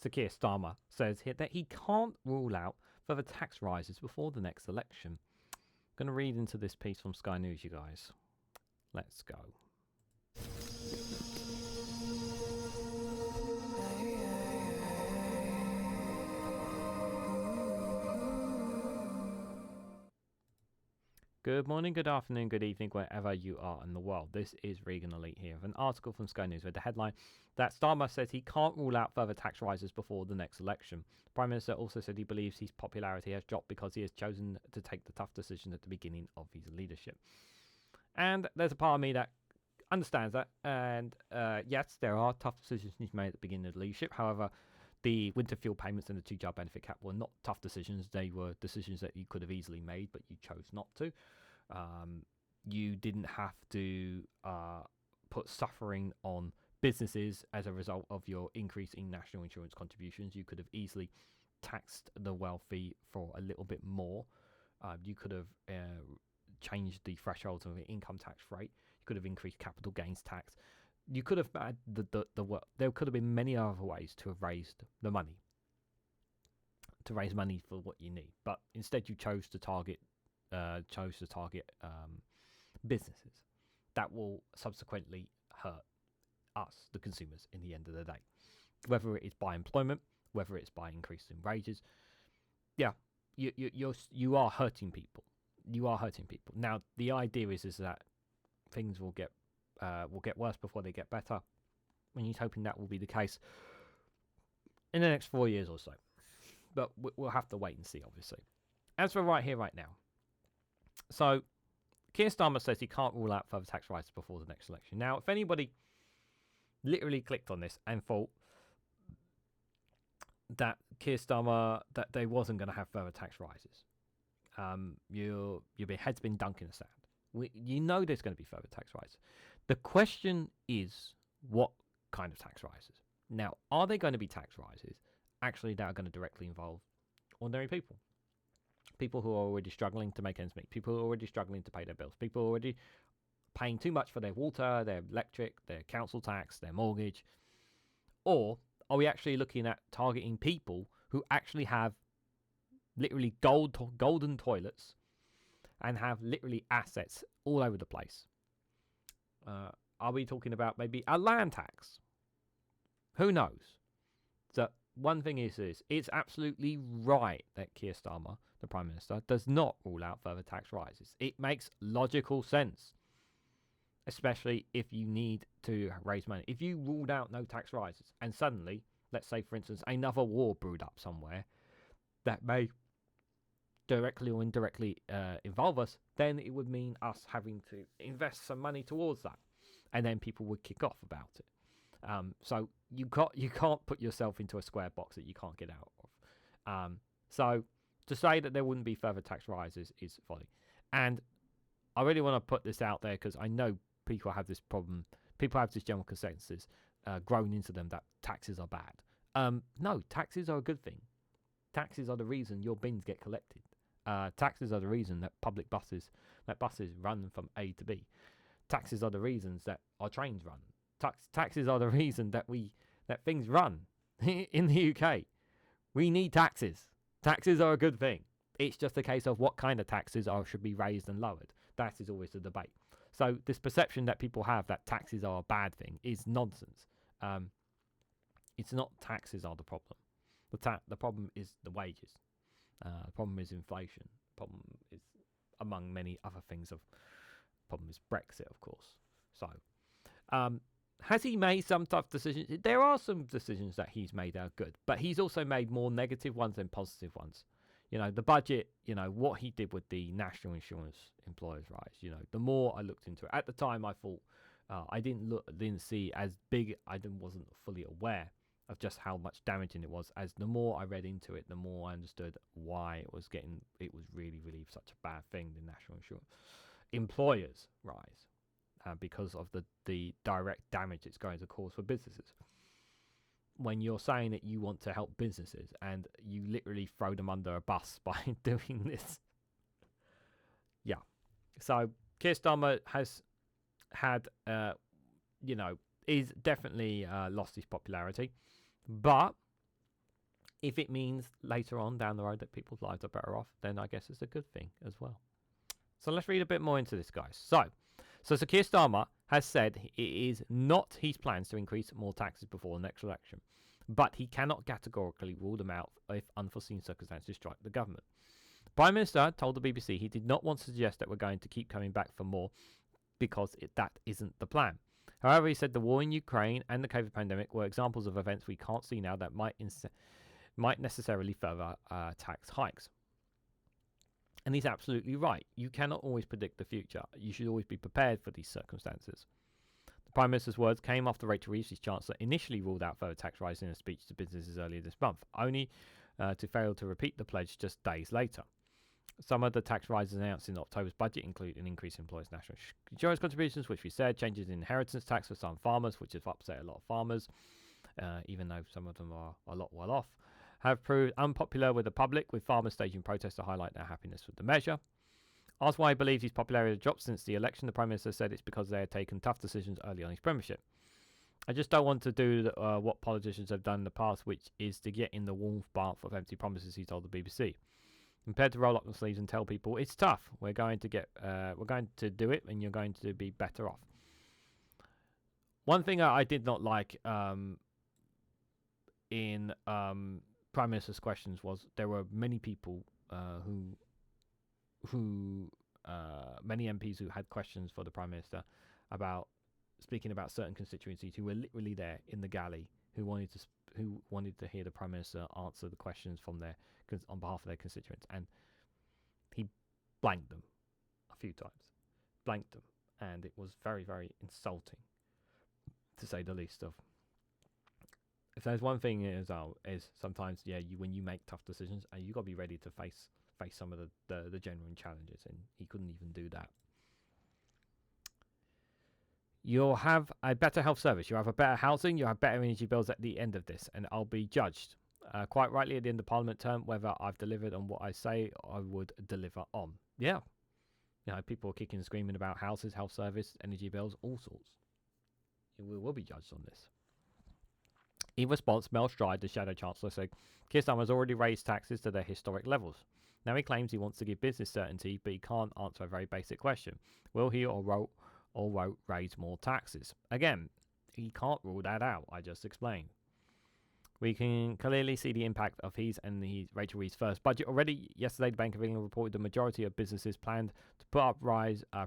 Sir Keir Starmer says here that he can't rule out further tax rises before the next election. I'm going to read into this piece from Sky News, you guys. Let's go. Good morning, good afternoon, good evening, wherever you are in the world. This is Reganelite here with an article from Sky News with the headline that Starmer says he can't rule out further tax rises before the next election. The Prime Minister also said he believes his popularity has dropped because he has chosen to take the tough decision at the beginning of his leadership. And there's a part of me that understands that. And yes, there are tough decisions he's made at the beginning of the leadership. However, the winter fuel payments and the 2-child benefit cap were not tough decisions. They were decisions that you could have easily made, but you chose not to. You didn't have to put suffering on businesses as a result of your increase in national insurance contributions. You could have easily taxed the wealthy for a little bit more. You could have changed the thresholds of the income tax rate. You could have increased capital gains tax. You could have had there could have been many other ways to have raised the money, to raise money for what you need, but instead you chose to target businesses that will subsequently hurt us, the consumers, in the end of the day, whether it is by employment, whether it's by increasing wages. Yeah, you are hurting people. You are hurting people. Now the idea is that things will get worse before they get better, and he's hoping that will be the case in the next 4 years or so. But we'll have to wait and see, obviously. As for right here, right now, so Keir Starmer says he can't rule out further tax rises before the next election. Now, if anybody literally clicked on this and thought that Keir Starmer, that they wasn't going to have further tax rises, your head's been dunk in the sand. You know there's going to be further tax rises. The question is, what kind of tax rises? Now, are they going to be tax rises actually that are going to directly involve ordinary people? People who are already struggling to make ends meet. People who are already struggling to pay their bills. People who are already paying too much for their water, their electric, their council tax, their mortgage. Or are we actually looking at targeting people who actually have literally golden toilets and have literally assets all over the place? Are we talking about maybe a land tax? Who knows? So one thing is it's absolutely right that Keir Starmer, the Prime Minister, does not rule out further tax rises. It makes logical sense, especially if you need to raise money. If you ruled out no tax rises and suddenly, let's say, for instance, another war brewed up somewhere that may directly or indirectly involve us, then it would mean us having to invest some money towards that, and then people would kick off about it. So you can't put yourself into a square box that you can't get out of. So to say that there wouldn't be further tax rises is folly. And I really want to put this out there because I know people have this problem. People have this general consensus grown into them that taxes are bad. No, taxes are a good thing. Taxes are the reason your bins get collected. Taxes are the reason that buses run from A to B. Taxes are the reasons that our trains run. Taxes are the reason that things run in the UK. We need taxes. Taxes are a good thing. It's just a case of what kind of taxes should be raised and lowered. That is always the debate. So this perception that people have that taxes are a bad thing is nonsense. It's not taxes are the problem. The problem is the wages. The problem is inflation. The problem is, among many other things, the problem is Brexit, of course. So, has he made some tough decisions? There are some decisions that he's made that are good, but he's also made more negative ones than positive ones. You know, the budget, what he did with the national insurance employers' rise, the more I looked into it. At the time, I thought I didn't see as big, wasn't fully aware of just how much damaging it was. As the more I read into it, the more I understood why it was really, really such a bad thing, the national insurance employers' rise, because of the direct damage it's going to cause for businesses. When you're saying that you want to help businesses and you literally throw them under a bus by doing this. Yeah. So Keir Starmer has had, is definitely lost his popularity. But If it means later on down the road that people's lives are better off, then I guess it's a good thing as well. So let's read a bit more into this, guys. So Keir Starmer has said it is not his plans to increase more taxes before the next election, but he cannot categorically rule them out if unforeseen circumstances strike the government. The Prime Minister told the BBC he did not want to suggest that we're going to keep coming back for more because that isn't the plan. However, he said the war in Ukraine and the COVID pandemic were examples of events we can't see now that might necessarily further tax hikes. And he's absolutely right. You cannot always predict the future. You should always be prepared for these circumstances. The Prime Minister's words came after Rachel Reeves, his chancellor, initially ruled out further tax rises in a speech to businesses earlier this month, only to fail to repeat the pledge just days later. Some of the tax rises announced in October's budget include an increase in employers' national insurance contributions, which we said, changes in inheritance tax for some farmers, which have upset a lot of farmers, even though some of them are a lot well off, have proved unpopular with the public, with farmers staging protests to highlight their happiness with the measure. Asked why he believes his popularity has dropped since the election, the Prime Minister said it's because they had taken tough decisions early on his premiership. I just don't want to do what politicians have done in the past, which is to get in the warm bath of empty promises, he told the BBC. Compared to roll up the sleeves and tell people it's tough, we're going to do it, and you're going to be better off. One thing I did not like in Prime Minister's questions was there were many people many MPs who had questions for the Prime Minister about speaking about certain constituencies who were literally there in the galley who wanted to hear the Prime Minister answer the questions from on behalf of their constituents, and he blanked them a few times, and it was very, very insulting, to say the least. If there's one thing is sometimes when you make tough decisions, and you got to be ready to face some of the genuine challenges, and he couldn't even do that. You'll have a better health service, you'll have a better housing, you'll have better energy bills at the end of this, and I'll be judged quite rightly at the end of Parliament term whether I've delivered on what I say I would deliver on. Yeah, people are kicking and screaming about houses, health service, energy bills, all sorts. We will be judged on this. In response, Mel Stride, the Shadow Chancellor, said Keir Starmer has already raised taxes to their historic levels. Now he claims he wants to give business certainty, but he can't answer a very basic question. Will he or raise more taxes? Again, he can't rule that out, I just explained. We can clearly see the impact of his and Rachel Reeves' first budget already. Yesterday, the Bank of England reported the majority of businesses planned to put up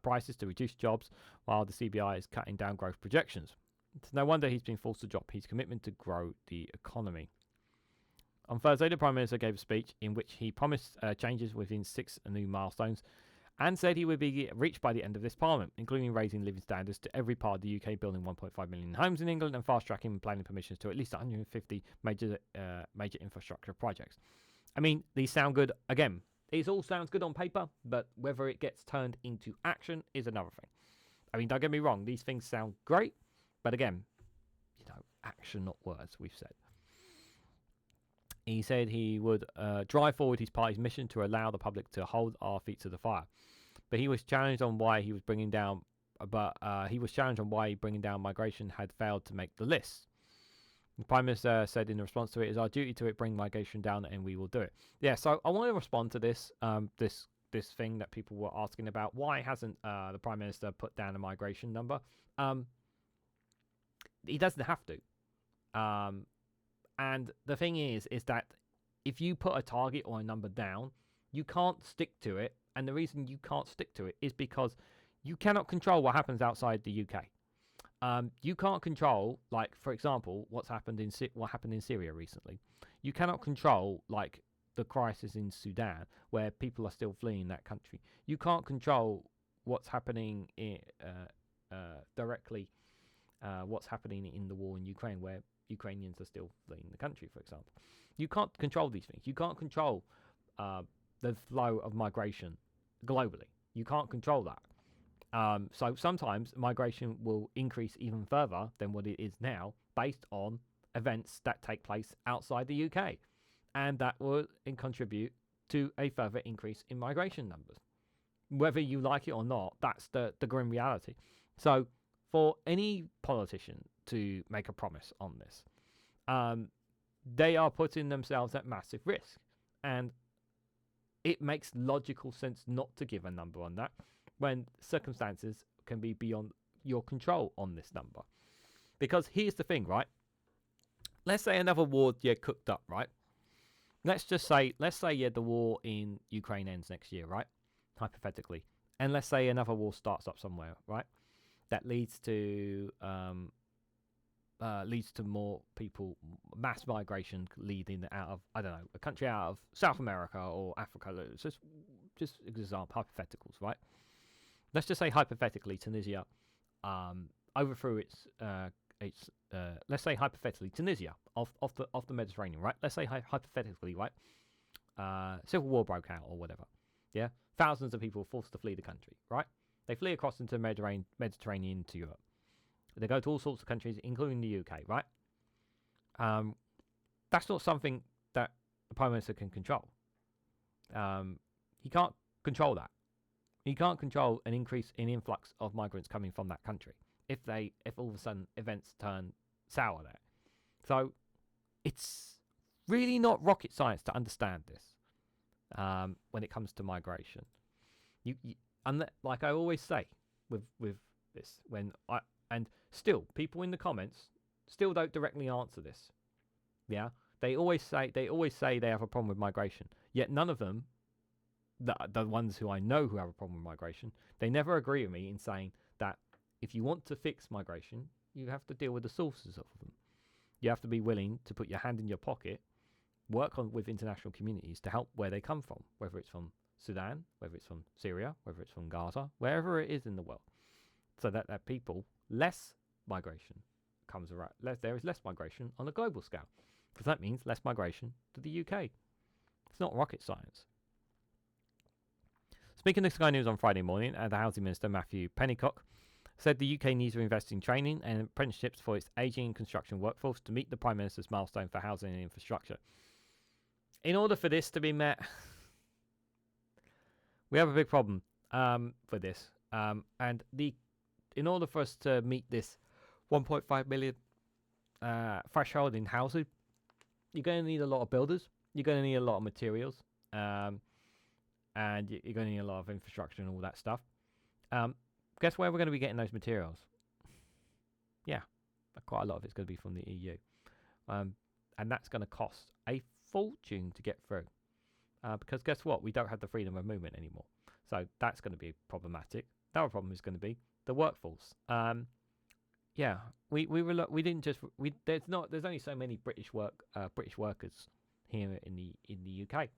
prices to reduce jobs, while the CBI is cutting down growth projections. It's no wonder he's been forced to drop his commitment to grow the economy. On Thursday, the Prime Minister gave a speech in which he promised changes within 6 new milestones and said he would be reached by the end of this Parliament, including raising living standards to every part of the UK, building 1.5 million homes in England, and fast-tracking planning permissions to at least 150 major infrastructure projects. I mean, these sound good. Again, it all sounds good on paper, but whether it gets turned into action is another thing. I mean, don't get me wrong, these things sound great, but again, action, not words, we've said. He said he would drive forward his party's mission to allow the public to hold our feet to the fire. But he was challenged on why bringing down migration had failed to make the list. The Prime Minister said in response to it, "It is our duty to bring migration down, and we will do it." Yeah, so I want to respond to this this thing that people were asking about. Why hasn't the Prime Minister put down a migration number? He doesn't have to. And the thing is that if you put a target or a number down, you can't stick to it. And the reason you can't stick to it is because you cannot control what happens outside the UK. You can't control, like, for example, what happened in Syria recently. You cannot control, like, the crisis in Sudan, where people are still fleeing that country. You can't control what's happening directly. What's happening in the war in Ukraine, where Ukrainians are still fleeing the country, for example. You can't control these things. You can't control the flow of migration globally. You can't control that. So sometimes migration will increase even further than what it is now based on events that take place outside the UK. And that will contribute to a further increase in migration numbers. Whether you like it or not, that's the grim reality. So for any politician to make a promise on this, they are putting themselves at massive risk. And it makes logical sense not to give a number on that when circumstances can be beyond your control on this number. Because here's the thing, right? Let's say another war cooked up, right? Let's say the war in Ukraine ends next year, right? Hypothetically. And let's say another war starts up somewhere, right? That leads to more people, mass migration leading out of, I don't know, a country out of South America or Africa. It's just example, hypotheticals, right? Let's just say hypothetically Tunisia overthrew its let's say hypothetically Tunisia off the Mediterranean, right? Let's say hypothetically, right? Civil war broke out or whatever. Yeah, thousands of people forced to flee the country, right? They flee across into the Mediterranean to Europe. They go to all sorts of countries, including the UK, right? That's not something that the Prime Minister can control. He can't control that. He can't control an increase in influx of migrants coming from that country if all of a sudden events turn sour there. So it's really not rocket science to understand this when it comes to migration. Like I always say with this, and still people in the comments still don't directly answer this. Yeah, they always say they have a problem with migration, yet none of them, the ones who I know who have a problem with migration, they never agree with me in saying that if you want to fix migration, you have to deal with the sources of them. You have to be willing to put your hand in your pocket, work with international communities to help where they come from, whether it's from Sudan, whether it's from Syria, whether it's from Gaza, wherever it is in the world, so that people, less migration comes around. There is less migration on a global scale, because that means less migration to the UK. It's not rocket science. Speaking to Sky News on Friday morning, the Housing Minister Matthew Pennycock said the UK needs to invest in training and apprenticeships for its ageing construction workforce to meet the Prime Minister's milestone for housing and infrastructure. In order for this to be met, we have a big problem for this. In order for us to meet this 1.5 million threshold in housing, you're going to need a lot of builders. You're going to need a lot of materials. And you're going to need a lot of infrastructure and all that stuff. Guess where we're going to be getting those materials? Yeah, quite a lot of it's going to be from the EU. And that's going to cost a fortune to get through. Because guess what? We don't have the freedom of movement anymore. So that's going to be problematic. The other problem is going to be the workforce. There's only so many British workers here in the UK.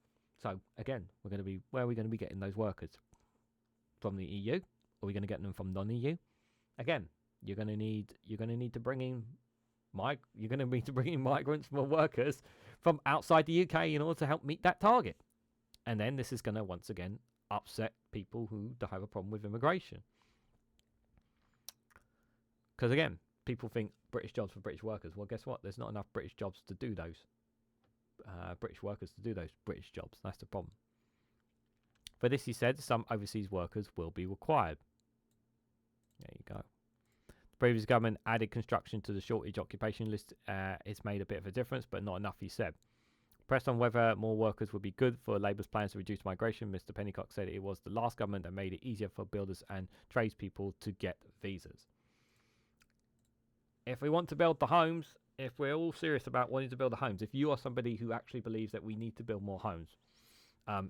So again, where are we going to be getting those workers? From the EU? Are we going to get them from non-EU? Again, you're going to need to bring in migrants or workers from outside the UK in order to help meet that target. And then this is going to once again upset people who have a problem with immigration. Because again, people think British jobs for British workers. Well, guess what? There's not enough British jobs to do those. British workers to do those British jobs. That's the problem. For this, he said, some overseas workers will be required. There you go. The previous government added construction to the shortage occupation list. It's made a bit of a difference, but not enough, he said. Pressed on whether more workers would be good for Labour's plans to reduce migration, Mr. Pennycock said it was the last government that made it easier for builders and tradespeople to get visas. If we want to build the homes, if we're all serious about wanting to build the homes, if you are somebody who actually believes that we need to build more homes,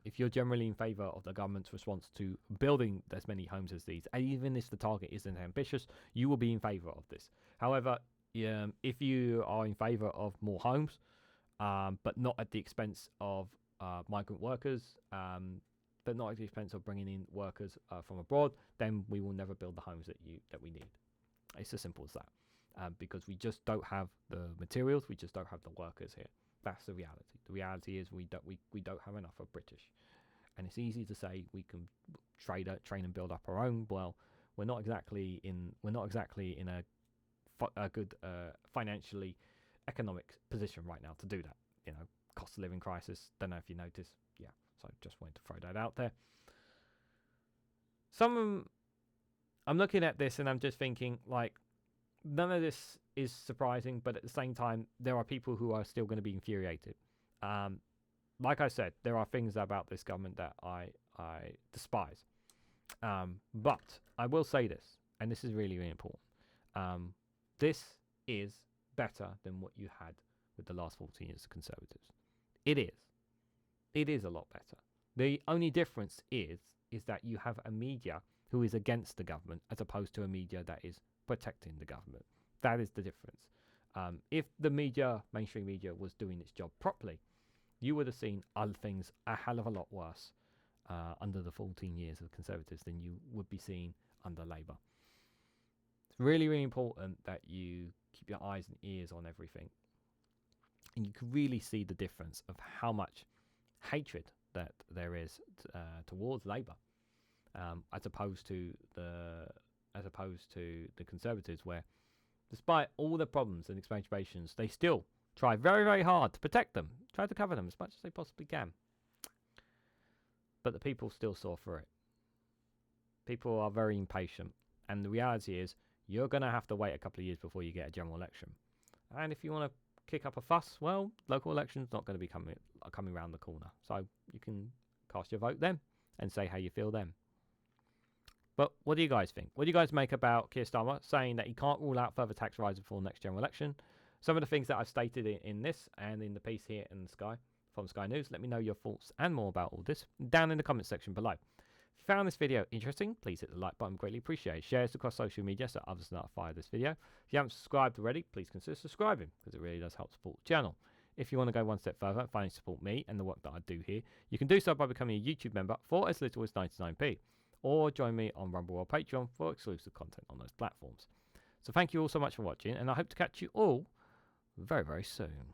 if you're generally in favour of the government's response to building as many homes as these, and even if the target isn't ambitious, you will be in favour of this. However, if you are in favour of more homes, but not at the expense of migrant workers, but not at the expense of bringing in workers from abroad, then we will never build the homes that we need. It's as simple as that. Because we just don't have the materials, we just don't have the workers here. That's the reality. The reality is we don't have enough of British, and it's easy to say we can train and build up our own. Well, we're not exactly in a good financially economic position right now to do that. Cost of living crisis. Don't know if you noticed. Yeah, so just wanted to throw that out there. I'm looking at this and I'm just thinking, like, none of this is surprising, but at the same time, there are people who are still going to be infuriated. Like I said, there are things about this government that I despise. But I will say this, and this is really, really important. This is better than what you had with the last 14 years of Conservatives. It is. It is a lot better. The only difference is that you have a media who is against the government as opposed to a media that is protecting the government. That is the difference. If the media, mainstream media, was doing its job properly, you would have seen other things a hell of a lot worse under the 14 years of Conservatives than you would be seeing under Labour. It's really, really important that you keep your eyes and ears on everything. And you can really see the difference of how much hatred that there is towards Labour, as opposed to the Conservatives, where despite all the problems and exaggerations, they still try very, very hard to protect them, try to cover them as much as they possibly can. But the people still saw through it. People are very impatient, and the reality is you're going to have to wait a couple of years before you get a general election. And if you want to kick up a fuss, well, local election's not going to be coming around the corner. So you can cast your vote then and say how you feel then. But what do you guys think? What do you guys make about Keir Starmer saying that he can't rule out further tax rises before next general election? Some of the things that I've stated in this and in the piece here in Sky from Sky News. Let me know your thoughts and more about all this down in the comment section below. If you found this video interesting, please hit the like button, greatly appreciated. Share it across social media so others are notified of this video. If you haven't subscribed already, please consider subscribing because it really does help support the channel. If you want to go one step further and finally support me and the work that I do here, you can do so by becoming a YouTube member for as little as 99p, or join me on Rumble or Patreon for exclusive content on those platforms. So thank you all so much for watching, and I hope to catch you all very, very soon.